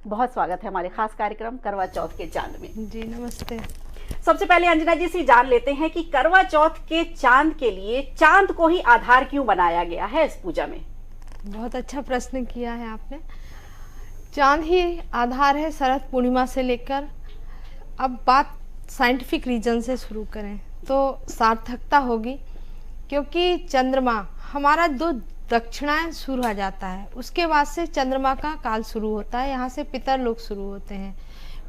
बहुत स्वागत है हमारे खास कार्यक्रम करवा चौथ के चांद में। जी नमस्ते। सबसे पहले अंजना जी से जान लेते हैं कि करवा चौथ के चांद के लिए चांद को ही आधार क्यों बनाया गया है इस पूजा में? बहुत अच्छा प्रश्न किया है आपने। चांद ही आधार है शरद पूर्णिमा से लेकर। अब बात साइंटिफिक रीजन से शुरू करें तो सार्थकता होगी, क्योंकि चंद्रमा हमारा दो दक्षिणायन शुरू हो जाता है, उसके बाद से चंद्रमा का काल शुरू होता है, यहाँ से पितर लोग शुरू होते हैं।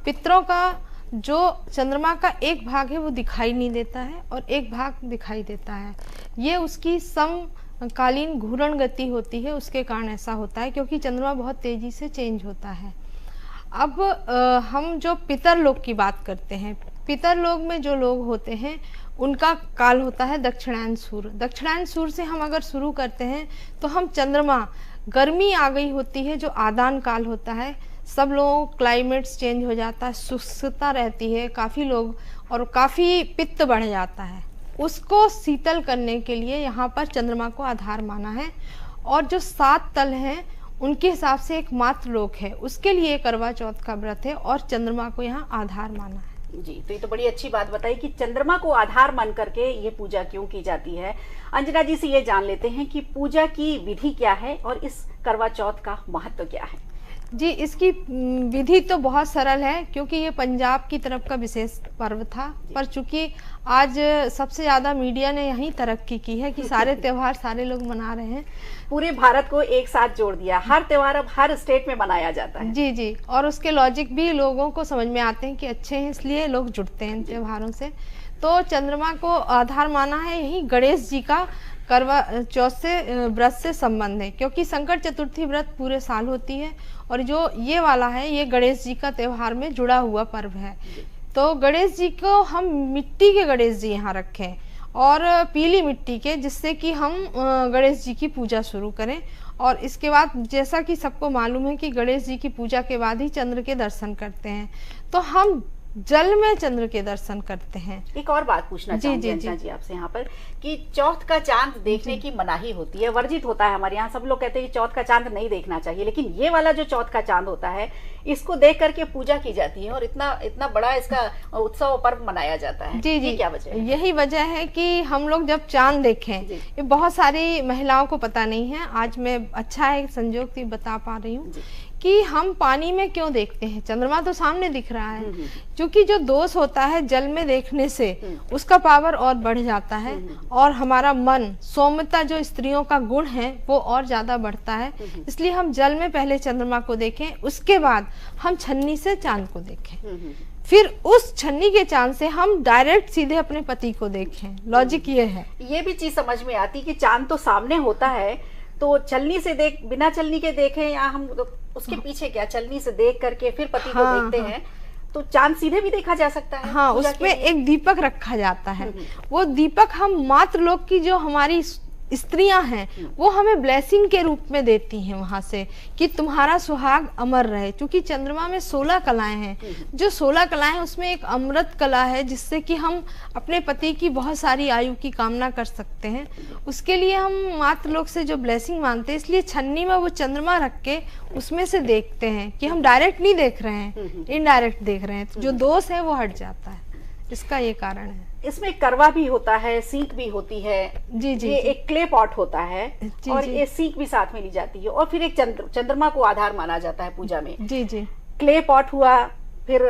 पितरों का जो चंद्रमा का एक भाग है वो दिखाई नहीं देता है और एक भाग दिखाई देता है। ये उसकी समकालीन घूर्ण गति होती है, उसके कारण ऐसा होता है, क्योंकि चंद्रमा बहुत तेजी से चेंज होता है। अब हम जो पितर लोग की बात करते हैं, पितर लोग में जो लोग होते हैं उनका काल होता है दक्षिणायन सूर्य। दक्षिणायन सूर्य से हम अगर शुरू करते हैं तो हम चंद्रमा, गर्मी आ गई होती है जो आदान काल होता है, सब लोगों क्लाइमेट्स चेंज हो जाता है, शुष्कता रहती है काफ़ी लोग और काफ़ी पित्त बढ़ जाता है, उसको शीतल करने के लिए यहाँ पर चंद्रमा को आधार माना है। और जो 7 तल हैं उनके हिसाब से एक मात्र लोक है, उसके लिए करवा चौथ का व्रत है और चंद्रमा को यहाँ आधार माना है। जी, तो ये तो बड़ी अच्छी बात बताई कि चंद्रमा को आधार मान करके ये पूजा क्यों की जाती है। अंजना जी से ये जान लेते हैं कि पूजा की विधि क्या है और इस करवा चौथ का महत्व क्या है? जी, इसकी विधि तो बहुत सरल है, क्योंकि ये पंजाब की तरफ का विशेष पर्व था, पर चूंकि आज सबसे ज़्यादा मीडिया ने यही तरक्की की है कि सारे त्यौहार सारे लोग मना रहे हैं, पूरे भारत को एक साथ जोड़ दिया, हर त्यौहार अब हर स्टेट में मनाया जाता है। जी जी, और उसके लॉजिक भी लोगों को समझ में आते हैं कि अच्छे हैं, इसलिए लोग जुड़ते हैं इन त्योहारों से। तो चंद्रमा को आधार माना है, यही गणेश जी का करवा चौथ से व्रत से संबंध है, क्योंकि संकट चतुर्थी व्रत पूरे साल होती है और जो ये वाला है ये गणेश जी का त्योहार में जुड़ा हुआ पर्व है। तो गणेश जी को हम मिट्टी के गणेश जी यहाँ रखें और पीली मिट्टी के, जिससे कि हम गणेश जी की पूजा शुरू करें। और इसके बाद जैसा कि सबको मालूम है कि गणेश जी की पूजा के बाद ही चंद्र के दर्शन करते हैं, तो हम जल में चंद्र के दर्शन करते हैं। एक और बात पूछना चाहूंगी अंजना जी आपसे यहाँ पर कि चौथ का चांद देखने की मनाही होती है, वर्जित होता है हमारे यहाँ। सब लोग कहते हैं कि चौथ का चांद नहीं देखना चाहिए, लेकिन ये वाला जो चौथ का चांद होता है इसको देख करके पूजा की जाती है और इतना बड़ा इसका उत्सव पर्व मनाया जाता है। जी जी, क्या वजह है? यही वजह है कि हम लोग जब चांद देखें, ये बहुत सारी महिलाओं को पता नहीं है, आज मैं अच्छा है संजोग से बता पा रही हूँ कि हम पानी में क्यों देखते हैं, चंद्रमा तो सामने दिख रहा है, क्योंकि जो दोष होता है जल में देखने से उसका पावर और बढ़ जाता है और हमारा मन, सौम्यता जो स्त्रियों का गुण है वो और ज्यादा बढ़ता है। इसलिए हम जल में पहले चंद्रमा को देखें, उसके बाद हम छन्नी से चांद को देखें, फिर उस छन्नी के चांद से हम डायरेक्ट सीधे अपने पति को देखें। लॉजिक ये है। ये भी चीज समझ में आती कि चांद तो सामने होता है, तो चलनी से देख, बिना चलनी के देखें या हम उसके पीछे क्या चलनी से देख करके फिर पति को देखते हैं, तो चांद सीधे भी देखा जा सकता है। हाँ, उसमें एक दीपक रखा जाता है, वो दीपक हम मात्र लोग की जो हमारी स्त्रियां हैं वो हमें ब्लेसिंग के रूप में देती हैं वहां से कि तुम्हारा सुहाग अमर रहे। क्योंकि चंद्रमा में 16 कलाएं हैं, जो 16 कलाएं उसमें एक अमृत कला है, जिससे कि हम अपने पति की बहुत सारी आयु की कामना कर सकते हैं। उसके लिए हम मात्र लोग से जो ब्लेसिंग मांगते हैं, इसलिए छन्नी में वो चंद्रमा रख के उसमें से देखते हैं कि हम डायरेक्ट नहीं देख रहे हैं, इनडायरेक्ट देख रहे हैं, तो जो दोष है वो हट जाता है। इसका ये कारण है। इसमें करवा भी होता है, सीख भी होती है। जी जी, ये एक क्ले पॉट होता है और जी, ये सीख भी साथ में ली जाती है और फिर एक चंद्रमा को आधार माना जाता है पूजा में। जी जी, क्ले पॉट हुआ, फिर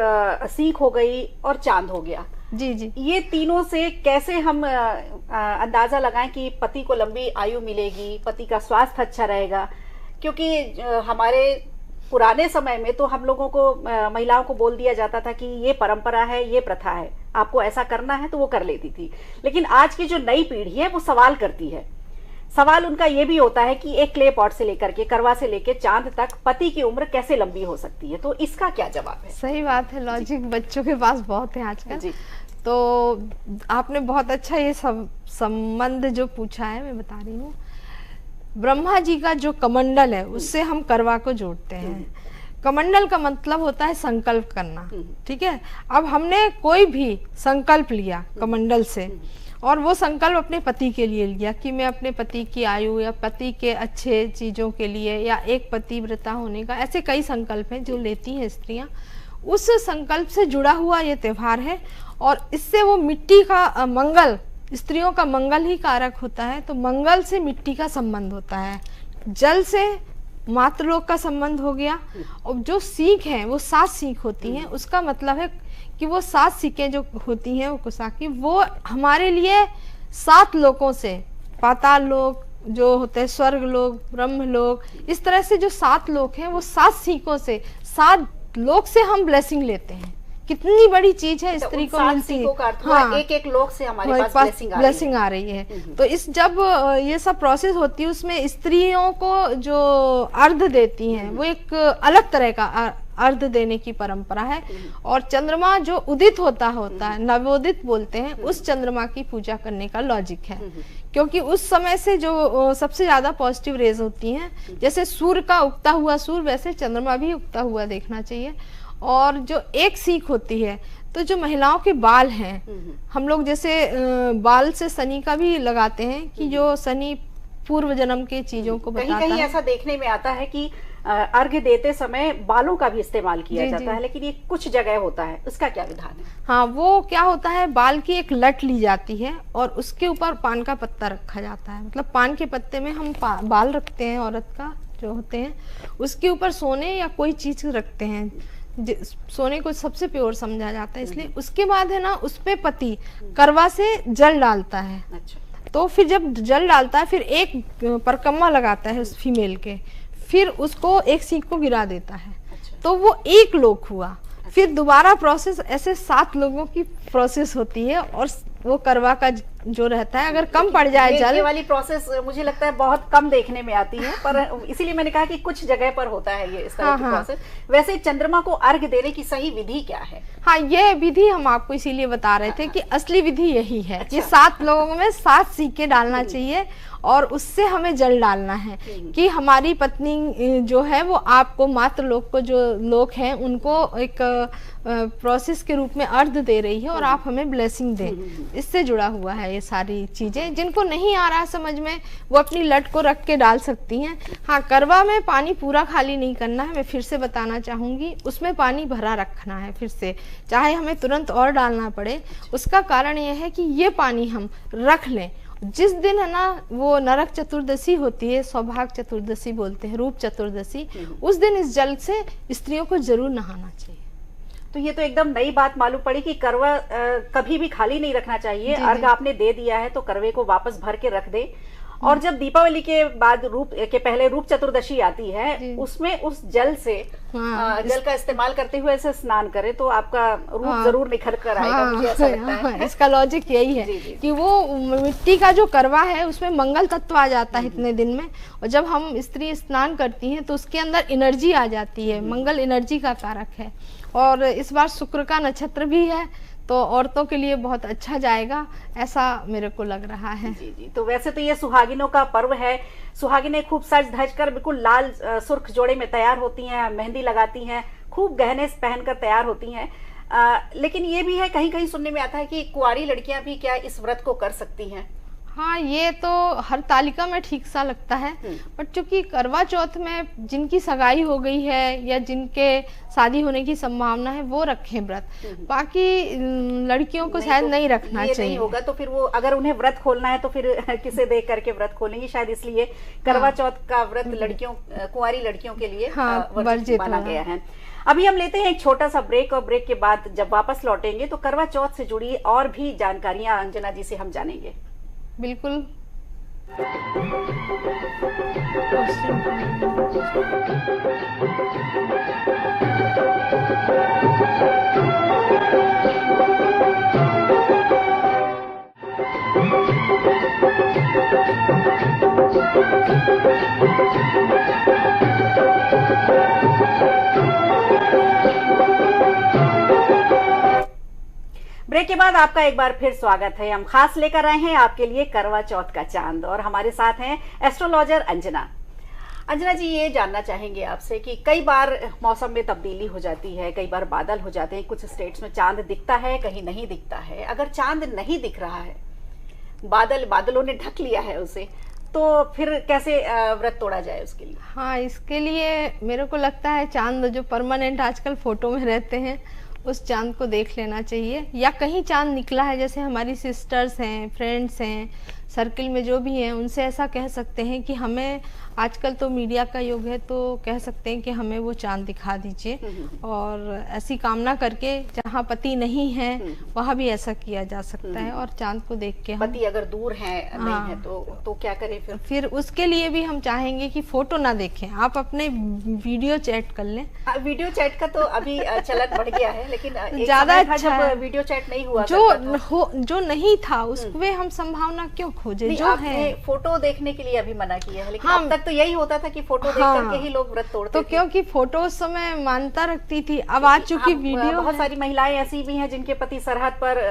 सीख हो गई और चांद हो गया। जी जी, ये तीनों से कैसे हम अंदाजा लगाएं कि पति को लंबी आयु मिलेगी, पति का स्वास्थ्य अच्छा रहेगा? क्योंकि हमारे पुराने समय में तो हम लोगों को, महिलाओं को बोल दिया जाता था कि ये परंपरा है, ये प्रथा है, आपको ऐसा करना है, तो वो कर लेती थी। लेकिन आज की जो नई पीढ़ी है वो सवाल करती है। सवाल उनका ये भी होता है कि एक क्ले पॉट से लेकर के, करवा से लेकर चांद तक पति की उम्र कैसे लंबी हो सकती है, तो इसका क्या जवाब है? सही बात है, लॉजिक बच्चों के पास बहुत है आजकल। तो आपने बहुत अच्छा ये सब संबंध जो पूछा है, मैं बता रही हूँ। ब्रह्मा जी का जो कमंडल है उससे हम करवा को जोड़ते हैं। कमंडल का मतलब होता है संकल्प करना, ठीक है। अब हमने कोई भी संकल्प लिया कमंडल से और वो संकल्प अपने पति के लिए लिया कि मैं अपने पति की आयु या पति के अच्छे चीज़ों के लिए या एक पतिव्रता होने का, ऐसे कई संकल्प हैं जो लेती हैं स्त्रियां। उस संकल्प से जुड़ा हुआ ये त्यौहार है और इससे वो मिट्टी का मंगल, स्त्रियों का मंगल ही कारक होता है, तो मंगल से मिट्टी का संबंध होता है, जल से मातृलोक का संबंध हो गया। और जो सीख है वो 7 सीख होती हैं, उसका मतलब है कि वो 7 सीखें जो होती हैं वो कुसा की, वो हमारे लिए 7 लोकों से, पाताल लोक जो होते हैं, स्वर्ग लोक, ब्रह्म लोक, इस तरह से जो 7 लोक हैं वो 7 सीखों से, 7 लोक से हम ब्लेसिंग लेते हैं। कितनी बड़ी चीज है स्त्री को मिलती है। हाँ, एक लोक से हमारे पास ब्लेसिंग आ रही है। तो इस जब ये सब प्रोसेस होती है उसमें स्त्रियों को जो अर्घ देती हैं वो एक अलग तरह का अर्घ देने की परंपरा है। और चंद्रमा जो उदित होता है, नवोदित बोलते हैं, उस चंद्रमा की पूजा करने का लॉजिक है, क्योंकि उस समय से जो सबसे ज्यादा पॉजिटिव रेज होती हैं, जैसे सूर्य का उगता हुआ सूर्य, वैसे चंद्रमा भी उगता हुआ देखना चाहिए। और जो एक सीख होती है, तो जो महिलाओं के बाल हैं, हम लोग जैसे बाल से शनि का भी लगाते हैं कि जो शनि पूर्व जन्म के चीजों को बताता है। कहीं ऐसा देखने में आता है कि अर्घ्य देते समय बालों का भी इस्तेमाल किया जाता है, लेकिन ये कुछ जगह होता है, उसका क्या विधान है? हाँ, वो क्या होता है, बाल की एक लट ली जाती है और उसके ऊपर पान का पत्ता रखा जाता है। मतलब पान के पत्ते में हम बाल रखते हैं, औरत का जो होते हैं, उसके ऊपर सोने या कोई चीज रखते हैं, सोने को सबसे प्योर समझा जाता है, इसलिए उसके बाद है ना, उस पे पति करवा से जल डालता है। अच्छा। तो फिर जब जल डालता है, फिर एक परकम्मा लगाता है उस फीमेल के, फिर उसको एक सीख को गिरा देता है। अच्छा। तो वो एक लोक हुआ। अच्छा। फिर दोबारा प्रोसेस, ऐसे 7 लोगों की प्रोसेस होती है और वो करवा का जो रहता है, अगर कम पड़ जाए जल, ये वाली प्रोसेस मुझे लगता है बहुत कम देखने में आती है, पर इसीलिए मैंने कहा कि कुछ जगह पर होता है ये इस तरह की प्रोसेस। वैसे चंद्रमा को अर्घ्य देने की सही विधि क्या है? हाँ, ये विधि हम आपको इसीलिए बता रहे थे कि असली विधि यही है। अच्छा। ये 7 लोगों में 7 सीखे डालना चाहिए और उससे हमें जल डालना है कि हमारी पत्नी जो है वो आपको, मातृ लोक को जो लोग हैं उनको एक प्रोसेस के रूप में अर्घ दे रही है और आप हमें ब्लेसिंग दें। इससे जुड़ा हुआ है ये सारी चीजें। जिनको नहीं आ रहा है समझ में, वो अपनी लट को रख के डाल सकती हैं। हाँ, करवा में पानी पूरा खाली नहीं करना है, मैं फिर से बताना चाहूंगी, उसमें पानी भरा रखना है फिर से, चाहे हमें तुरंत और डालना पड़े। उसका कारण यह है कि ये पानी हम रख लें। जिस दिन है ना वो नरक चतुर्दशी होती है, सौभाग्य चतुर्दशी बोलते हैं, रूप चतुर्दशी, उस दिन इस जल से स्त्रियों को जरूर नहाना चाहिए। तो ये तो एकदम नई बात मालूम पड़ी कि करवा कभी भी खाली नहीं रखना चाहिए। अर्घ आपने दे दिया है तो करवे को वापस भर के रख दे। और जब दीपावली के बाद पहले रूप चतुर्दशी आती है, उसमें उस जल से जल का इस्तेमाल करते हुए ऐसे स्नान करे तो आपका रूप जरूर निखर कर आएगा। मुझे ऐसा लगता है इसका लॉजिक यही है कि वो मिट्टी का जो करवा है उसमें मंगल तत्व आ जाता है इतने दिन में, और जब हम स्त्री स्नान करती हैं तो उसके अंदर एनर्जी आ जाती है। मंगल एनर्जी का कारक है और इस बार शुक्र का नक्षत्र भी है, तो औरतों के लिए बहुत अच्छा जाएगा, ऐसा मेरे को लग रहा है। जी जी। तो वैसे तो ये सुहागिनों का पर्व है। सुहागिनें खूब सज धज कर बिल्कुल लाल सुर्ख जोड़े में तैयार होती हैं, मेहंदी लगाती हैं, खूब गहने पहनकर तैयार होती हैं। लेकिन ये भी है, कहीं कहीं सुनने में आता है कि कुंवारी लड़कियां भी क्या इस व्रत को कर सकती हैं? हाँ, ये तो हर तालिका में ठीक सा लगता है, बट चूंकि करवा चौथ में जिनकी सगाई हो गई है या जिनके शादी होने की संभावना है वो रखें व्रत, बाकी लड़कियों को शायद नहीं रखना चाहिए। नहीं होगा तो फिर वो, अगर उन्हें व्रत खोलना है तो फिर किसे देख करके व्रत खोलेंगी, शायद इसलिए करवा चौथ का व्रत लड़कियों, कुंवारी लड़कियों के लिए वर्जित माना गया है। अभी हम लेते हैं एक छोटा सा ब्रेक, और ब्रेक के बाद जब वापस लौटेंगे तो करवा चौथ से जुड़ी और भी जानकारियां अंजना जी से हम जानेंगे। बिल्कुल। ब्रेक के बाद आपका एक बार फिर स्वागत है। हम खास लेकर आए हैं आपके लिए करवा चौथ का चांद, और हमारे साथ हैं एस्ट्रोलॉजर अंजना। अंजना जी, ये जानना चाहेंगे आपसे कि कई बार मौसम में तब्दीली हो जाती है, कई बार बादल हो जाते हैं, कुछ स्टेट्स में चांद दिखता है, कहीं नहीं दिखता है। अगर चांद नहीं दिख रहा है बादलों ने ढक लिया है उसे, तो फिर कैसे व्रत तोड़ा जाए उसके लिए? हाँ, इसके लिए मेरे को लगता है चांद जो परमानेंट आजकल फोटो में रहते हैं उस चांद को देख लेना चाहिए, या कहीं चांद निकला है, जैसे हमारी सिस्टर्स हैं, फ्रेंड्स हैं, सर्किल में जो भी हैं, उनसे ऐसा कह सकते हैं कि हमें, आजकल तो मीडिया का युग है, तो कह सकते हैं कि हमें वो चांद दिखा दीजिए। और ऐसी कामना करके जहाँ पति नहीं है वहाँ भी ऐसा किया जा सकता है, और चांद को देख के पति अगर दूर है नहीं है तो क्या करें फिर उसके लिए भी हम चाहेंगे कि फोटो ना देखें, आप अपने वीडियो चैट कर लें। वीडियो चैट का तो अभी चलन बढ़ गया है, लेकिन ज्यादा अच्छा जब वीडियो चैट नहीं हुआ जो नहीं था उसमें हम संभावना क्यों खोजे? जो है फोटो देखने के लिए अभी मना किया है, लेकिन अब तक तो यही होता था कि फोटो देख करके ही लोग व्रत तोड़ते थे। तो क्योंकि फोटो उस समय मान्यता रखती थी, अब आ चुकी वीडियो। बहुत सारी महिलाएं ऐसी भी हैं जिनके पति सरहद पर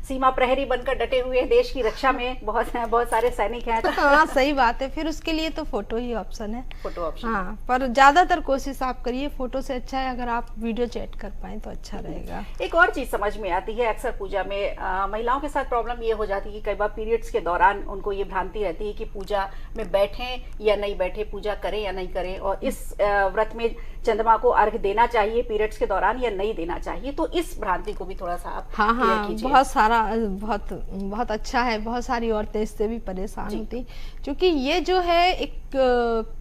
सीमा प्रहरी बनकर डटे हुए हैं देश की रक्षा में, बहुत सारे सैनिक हैं। हाँ, सही बात है, फिर उसके लिए तो फोटो ही ऑप्शन है। Photo option. हाँ, पर ज्यादातर कोशिश आप करिए, फोटो से अच्छा है अगर आप वीडियो चैट कर पाए तो अच्छा रहेगा। एक और चीज समझ में आती है, अक्सर पूजा में महिलाओं के साथ प्रॉब्लम ये हो जाती है कि कई बार पीरियड्स के दौरान उनको ये भ्रांति रहती है कि पूजा में बैठें या नहीं बैठे, पूजा करें या नहीं करें, और इस व्रत में चंद्रमा को अर्घ देना चाहिए पीरियड्स के दौरान या नहीं देना चाहिए, तो इस भ्रांति को भी थोड़ा सा आप हाँ, बहुत सारा बहुत अच्छा है, बहुत सारी औरतें इससे भी परेशान होती, क्योंकि ये जो है एक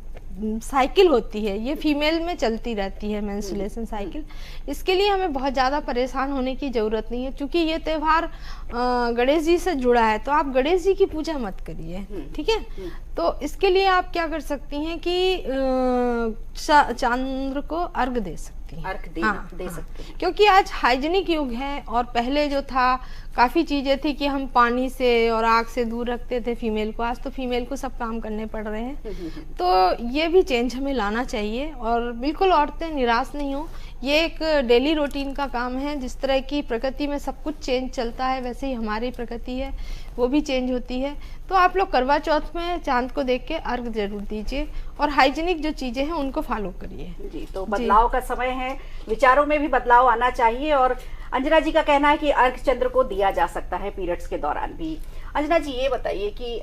साइकिल होती है, ये फीमेल में चलती रहती है, मेंस्ट्रुएशन साइकिल। इसके लिए हमें बहुत ज़्यादा परेशान होने की ज़रूरत नहीं है, क्योंकि ये त्यौहार गणेश जी से जुड़ा है, तो आप गणेश जी की पूजा मत करिए, ठीक है। तो इसके लिए आप क्या कर सकती हैं कि चंद्र को अर्घ दे सकती हैं, दे सकते हैं, क्योंकि आज हाइजीनिक युग है, और पहले जो था काफ़ी चीज़ें थी कि हम पानी से और आग से दूर रखते थे फीमेल को, आज तो फीमेल को सब काम करने पड़ रहे हैं। तो ये भी चेंज हमें लाना चाहिए, और बिल्कुल औरतें निराश नहीं हो, ये एक डेली रूटीन का काम है। जिस तरह की प्रकृति में सब कुछ चेंज चलता है, वैसे ही हमारी प्रकृति है वो भी चेंज होती है। तो आप लोग करवा चौथ में चांद को देख के अर्घ जरूर दीजिए, और हाइजीनिक जो चीजें हैं उनको फॉलो करिए। जी, तो बदलाव का समय है, विचारों में भी बदलाव आना चाहिए, और अंजना जी का कहना है कि अर्घ चंद्र को दिया जा सकता है पीरियड्स के दौरान भी। अंजना जी, ये बताइए कि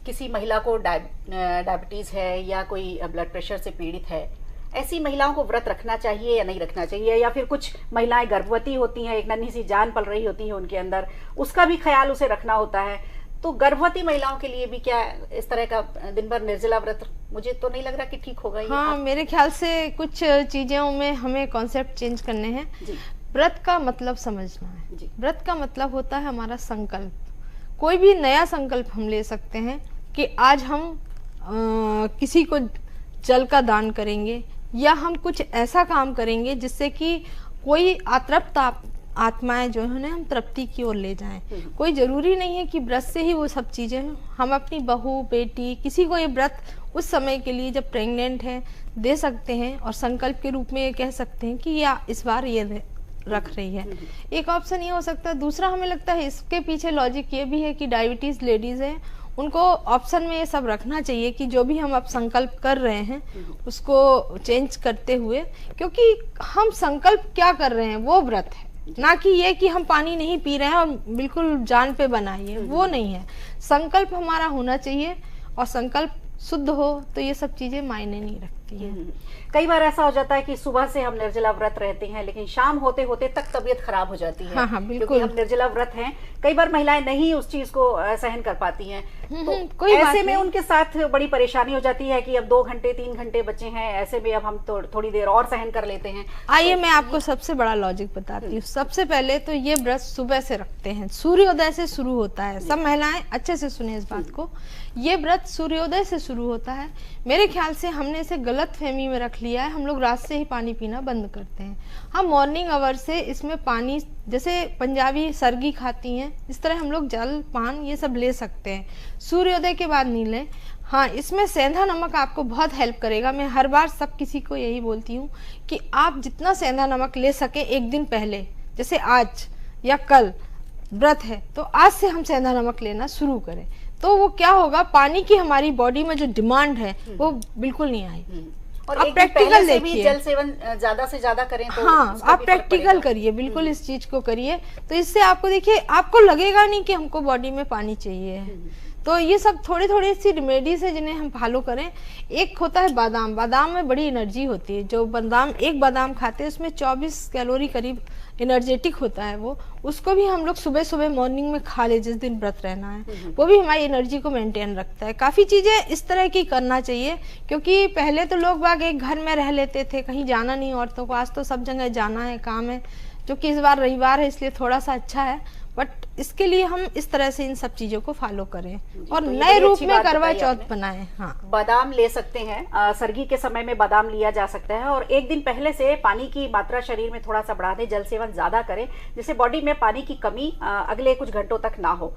किसी महिला को डायबिटीज है या कोई ब्लड प्रेशर से पीड़ित है, ऐसी महिलाओं को व्रत रखना चाहिए या नहीं रखना चाहिए? या फिर कुछ महिलाएं गर्भवती होती हैं, एक नन्ही सी जान पल रही होती है उनके अंदर, उसका भी ख्याल उसे रखना होता है, तो गर्भवती महिलाओं के लिए भी क्या इस तरह का दिन भर निर्जला व्रत, मुझे तो नहीं लग रहा कि ठीक होगा ये। हाँ, मेरे ख्याल से कुछ चीजों में हमें कॉन्सेप्ट चेंज करने हैं। व्रत का मतलब समझना है। व्रत का मतलब होता है हमारा संकल्प। कोई भी नया संकल्प हम ले सकते हैं कि आज हम किसी को जल का दान करेंगे, या हम कुछ ऐसा काम करेंगे जिससे कि कोई अतृप्त आत्माएं जो है हम तृप्ति की ओर ले जाएं। कोई जरूरी नहीं है कि व्रत से ही वो सब चीजें, हम अपनी बहू, बेटी, किसी को ये व्रत उस समय के लिए जब प्रेग्नेंट है दे सकते हैं, और संकल्प के रूप में ये कह सकते हैं कि या इस बार ये रख रही है। एक ऑप्शन ये हो सकता है। दूसरा, हमें लगता है इसके पीछे लॉजिक ये भी है कि डायबिटीज लेडीज है, उनको ऑप्शन में ये सब रखना चाहिए कि जो भी हम अब संकल्प कर रहे हैं उसको चेंज करते हुए, क्योंकि हम संकल्प क्या कर रहे हैं वो व्रत है, ना कि ये कि हम पानी नहीं पी रहे हैं और बिल्कुल जान पे बनाइए, वो नहीं है। संकल्प हमारा होना चाहिए, और संकल्प शुद्ध हो तो ये सब चीजें मायने नहीं रखती हैं। कई बार ऐसा हो जाता है कि सुबह से हम निर्जला व्रत रहते हैं, लेकिन शाम होते होते तक तबीयत खराब हो जाती है। हाँ, बिल्कुल। क्योंकि हम निर्जला व्रत हैं, कई बार महिलाएं नहीं उस चीज को सहन कर पाती हैं, तो ऐसे में उनके साथ बड़ी परेशानी हो जाती है कि अब 2 घंटे 3 घंटे बचे हैं, ऐसे में अब हम तो थोड़ी देर और सहन कर लेते हैं। आइए मैं आपको सबसे बड़ा लॉजिक बताती हूँ। सबसे पहले तो ये व्रत सुबह से रखते हैं, सूर्योदय से शुरू होता है। सब महिलाएं अच्छे से सुने इस बात को, ये व्रत सूर्योदय से शुरू होता है। मेरे ख्याल से हमने इसे गलत फहमी में रख लिया है, हम लोग रात से ही पानी पीना बंद करते हैं। हम मॉर्निंग आवर से इसमें पानी, जैसे पंजाबी सरगी खाती हैं, इस तरह हम लोग जल पान ये सब ले सकते हैं, सूर्योदय के बाद नहीं लें। हाँ, इसमें सेंधा नमक आपको बहुत हेल्प करेगा। मैं हर बार सब किसी को यही बोलती हूँ कि आप जितना सेंधा नमक ले सके एक दिन पहले, जैसे आज या कल व्रत है तो आज से हम सेंधा नमक लेना शुरू करें, तो वो क्या होगा, पानी की हमारी बॉडी में जो डिमांड है वो बिल्कुल नहीं आएगी। और आप एक दिन प्रैक्टिकल पहले से भी देखिए, जल सेवन ज्यादा से ज्यादा करें तो हाँ उसका आप भी फर्क प्रैक्टिकल पड़ेगा। करिए, बिल्कुल इस चीज को करिए, तो इससे आपको देखिए आपको लगेगा नहीं कि हमको बॉडी में पानी चाहिए है। तो ये सब थोड़ी थोड़ी सी रेमेडीज है जिन्हें हम फॉलो करें। एक होता है बादाम, बादाम में बड़ी एनर्जी होती है। जो बादाम, एक बादाम खाते हैं उसमें 24 कैलोरी करीब एनर्जेटिक होता है वो, उसको भी हम लोग सुबह सुबह मॉर्निंग में खा ले जिस दिन व्रत रहना है, वो भी हमारी एनर्जी को मेंटेन रखता है। काफ़ी चीज़ें इस तरह की करना चाहिए, क्योंकि पहले तो लोग बाग एक घर में रह लेते थे, कहीं जाना नहीं औरतों को, आज तो सब जगह जाना है, काम है, जो कि इस बार रविवार है इसलिए थोड़ा सा अच्छा है, बट इसके लिए हम इस तरह से इन सब चीजों को फॉलो करें और तो नए रूप में करवा चौथ बनाएं। हाँ, बादाम ले सकते हैं, सर्दी के समय में बादाम लिया जा सकता है, और एक दिन पहले से पानी की मात्रा शरीर में थोड़ा सा बढ़ा दें, जल सेवन ज्यादा करें, जिससे बॉडी में पानी की कमी अगले कुछ घंटों तक ना हो।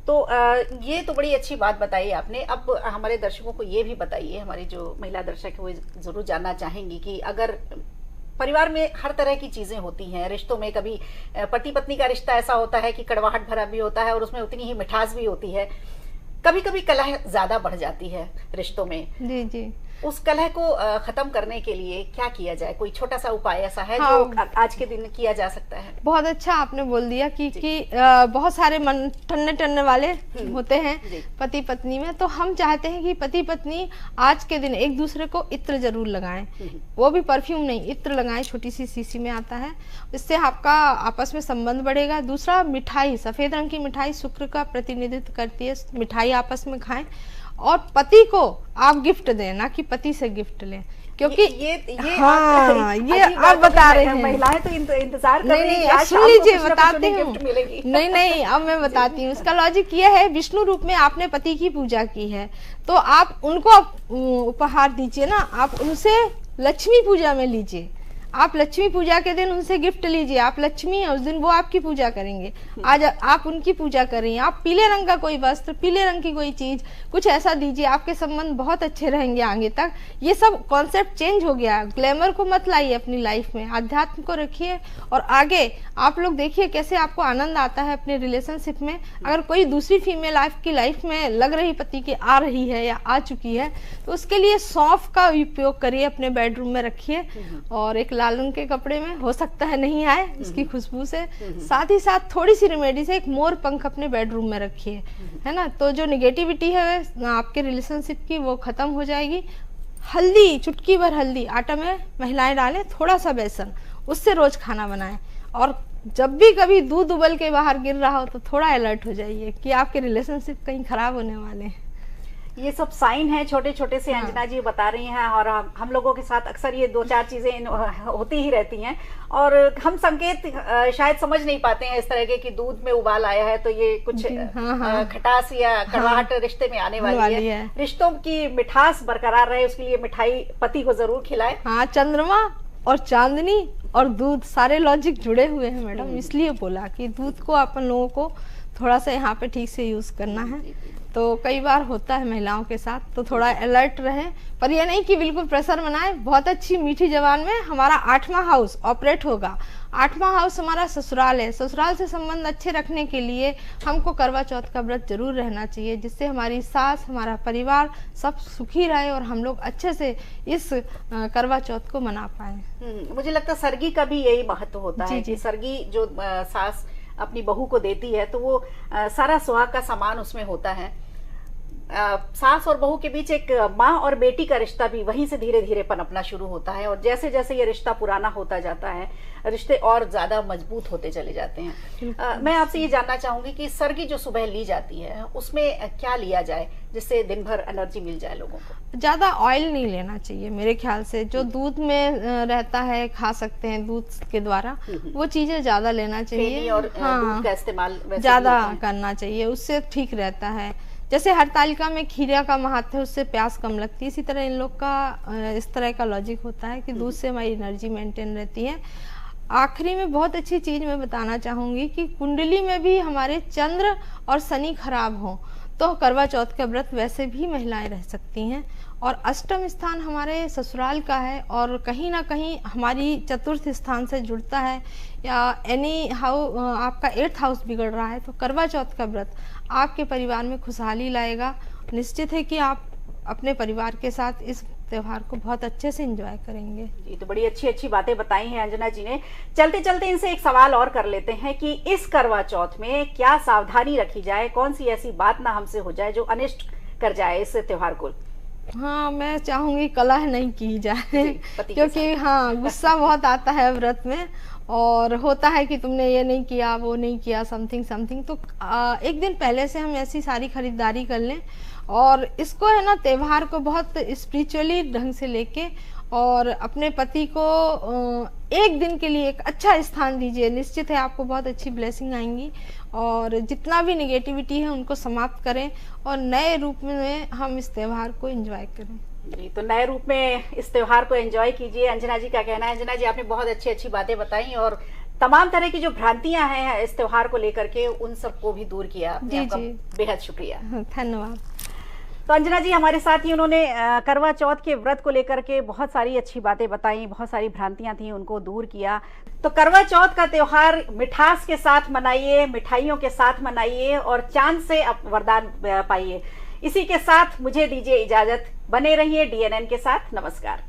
तो ये तो बड़ी अच्छी बात बताई आपने। अब हमारे दर्शकों को ये भी बताइए, हमारी जो महिला दर्शक है वो जरूर जानना चाहेंगी कि अगर परिवार में हर तरह की चीजें होती हैं, रिश्तों में कभी पति पत्नी का रिश्ता ऐसा होता है कि कड़वाहट भरा भी होता है और उसमें उतनी ही मिठास भी होती है, कभी कभी कलह ज्यादा बढ़ जाती है रिश्तों में। जी जी, उस कलह को खत्म करने के लिए क्या किया जाए? कोई छोटा सा उपाय ऐसा है हाँ, जो आज के दिन किया जा सकता है? बहुत अच्छा आपने बोल दिया कि बहुत सारे मन ठन्ने ठन्ने वाले होते हैं पति पत्नी में, तो हम चाहते हैं कि पति पत्नी आज के दिन एक दूसरे को इत्र जरूर लगाएं, वो भी परफ्यूम नहीं, इत्र लगाएं, छोटी सी शीशी में आता है, इससे आपका आपस में संबंध बढ़ेगा। दूसरा, मिठाई, सफेद रंग की मिठाई शुक्र का प्रतिनिधित्व करती है, मिठाई आपस में खाएं, और पति को आप गिफ्ट दें, ना कि पति से गिफ्ट लें, क्योंकि ये हाँ ये आप बता रहे हैं, महिलाएं तो इंतजार कर रही हैं, नहीं, सुन लीजिए, बताती हूँ, गिफ्ट मिलेगी। नहीं अब मैं बताती हूँ। इसका लॉजिक ये है, विष्णु रूप में आपने पति की पूजा की है, तो आप उनको उपहार दीजिए ना, आप उनसे लक्ष्मी पूजा में लीजिए, आप लक्ष्मी पूजा के दिन उनसे गिफ्ट लीजिए, आप लक्ष्मी है, उस दिन वो आपकी पूजा करेंगे, आज आप उनकी पूजा करें। आप पीले रंग का कोई वस्त्र, पीले रंग की कोई चीज, कुछ ऐसा दीजिए, आपके संबंध बहुत अच्छे रहेंगे आगे तक। ये सब कॉन्सेप्ट चेंज हो गया, ग्लैमर को मत लाइए अपनी लाइफ में, आध्यात्म को रखिए, और आगे आप लोग देखिए कैसे आपको आनंद आता है अपने रिलेशनशिप में। अगर कोई दूसरी फीमेल आपकी लाइफ में लग रही पति की आ रही है या आ चुकी है, तो उसके लिए सौंफ का उपयोग करिए, अपने बेडरूम में रखिए, और एक लाल रंग के कपड़े में, हो सकता है नहीं आए उसकी खुशबू से, साथ ही साथ थोड़ी सी रेमेडी से एक मोर पंख अपने बेडरूम में रखिए, है ना, तो जो निगेटिविटी है आपके रिलेशनशिप की वो खत्म हो जाएगी। हल्दी, चुटकी भर हल्दी आटा में महिलाएं डालें, थोड़ा सा बेसन, उससे रोज खाना बनाएं, और जब भी कभी दूध उबल के बाहर गिर रहा हो तो थोड़ा अलर्ट हो जाइए कि आपके रिलेशनशिप कहीं खराब होने वाले हैं। ये सब साइन है छोटे छोटे से, अंजना जी बता रही हैं, और हम लोगों के साथ अक्सर ये 2-4 चीजें होती ही रहती हैं, और हम संकेत शायद समझ नहीं पाते हैं इस तरह के कि दूध में उबाल आया है तो ये कुछ खटास या कड़वाहट रिश्ते में आने वाली है। रिश्तों की मिठास बरकरार रहे उसके लिए मिठाई पति को जरूर खिलाए। हाँ, चंद्रमा और चांदनी और दूध, सारे लॉजिक जुड़े हुए हैं मैडम, इसलिए बोला कि दूध को अपन लोगों को थोड़ा सा यहाँ पे ठीक से यूज करना है। तो कई बार होता है महिलाओं के साथ, तो थोड़ा अलर्ट रहें, पर यह नहीं कि बिल्कुल प्रेशर बनाए। बहुत अच्छी मीठी जबान में हमारा 8वां हाउस ऑपरेट होगा। 8वां हाउस हमारा ससुराल है। ससुराल से संबंध अच्छे रखने के लिए हमको करवा चौथ का व्रत जरूर रहना चाहिए, जिससे हमारी सास, हमारा परिवार सब सुखी रहे और हम लोग अच्छे से इस करवा चौथ को मना पाए। मुझे लगता है सरगी का भी यही महत्व होता है कि सरगी जो सास अपनी बहू को देती है तो वो सारा सुहाग का सामान उसमें होता है। सास और बहू के बीच एक माँ और बेटी का रिश्ता भी वहीं से धीरे धीरे पनपना शुरू होता है, और जैसे जैसे ये रिश्ता पुराना होता जाता है रिश्ते और ज्यादा मजबूत होते चले जाते हैं। मैं आपसे ये जानना चाहूंगी कि सरगी जो सुबह ली जाती है उसमें क्या लिया जाए जिससे दिन भर एनर्जी मिल जाए लोगों को? ज्यादा ऑयल नहीं लेना चाहिए मेरे ख्याल से, जो दूध में रहता है खा सकते हैं दूध के द्वारा, वो चीजें ज्यादा लेना चाहिए, और दूध का इस्तेमाल ज्यादा करना चाहिए, उससे ठीक रहता है। जैसे हरतालिका में खीरा का महत्व है, उससे प्यास कम लगती है, इसी तरह इन लोग का इस तरह का लॉजिक होता है कि दूध से हमारी एनर्जी मेंटेन रहती है। आखिरी में बहुत अच्छी चीज मैं बताना चाहूंगी कि कुंडली में भी हमारे चंद्र और शनि खराब हो तो करवा चौथ का व्रत वैसे भी महिलाएं रह सकती हैं। और अष्टम स्थान हमारे ससुराल का है और कहीं ना कहीं हमारी चतुर्थ स्थान से जुड़ता है, या एनी हाउ आपका 8th हाउस बिगड़ रहा है, तो करवा चौथ का व्रत आपके परिवार में खुशहाली लाएगा। निश्चित है कि आप अपने परिवार के साथ इस त्योहार को बहुत अच्छे से एंजॉय करेंगे। ये तो बड़ी अच्छी अच्छी बातें बताई हैं अंजना जी ने। चलते चलते इनसे एक सवाल और कर लेते हैं कि इस करवा चौथ में क्या सावधानी रखी जाए, कौन सी ऐसी बात ना हमसे हो जाए जो अनिष्ट कर जाए इस त्योहार को। हाँ, मैं चाहूंगी कलह नहीं की जाए क्योंकि हाँ गुस्सा बहुत आता है व्रत में, और होता है कि तुमने ये नहीं किया, वो नहीं किया, समथिंग समथिंग। तो एक दिन पहले से हम ऐसी सारी खरीदारी कर लें, और इसको है ना त्योहार को बहुत स्पिरिचुअली ढंग से लेके और अपने पति को एक दिन के लिए एक अच्छा स्थान दीजिए। निश्चित है आपको बहुत अच्छी ब्लेसिंग आएंगी, और जितना भी निगेटिविटी है उनको समाप्त करें और नए रूप में हम इस त्योहार को एंजॉय करें। जी, तो नए रूप में इस त्योहार को एंजॉय कीजिए, अंजना जी का कहना है। अंजना जी, आपने बहुत अच्छी अच्छी बातें बताई और तमाम तरह की जो भ्रांतियां हैं इस त्योहार को लेकर के उन सबको भी दूर किया। जी जी, बेहद शुक्रिया, धन्यवाद। तो अंजना जी हमारे साथ ही, उन्होंने करवा चौथ के व्रत को लेकर के बहुत सारी अच्छी बातें बताई, बहुत सारी भ्रांतियां थी उनको दूर किया। तो करवा चौथ का त्योहार मिठास के साथ मनाइए, मिठाइयों के साथ मनाइए और चांद से वरदान पाइए। इसी के साथ मुझे दीजिए इजाजत, बने रहिए DNN के साथ। नमस्कार।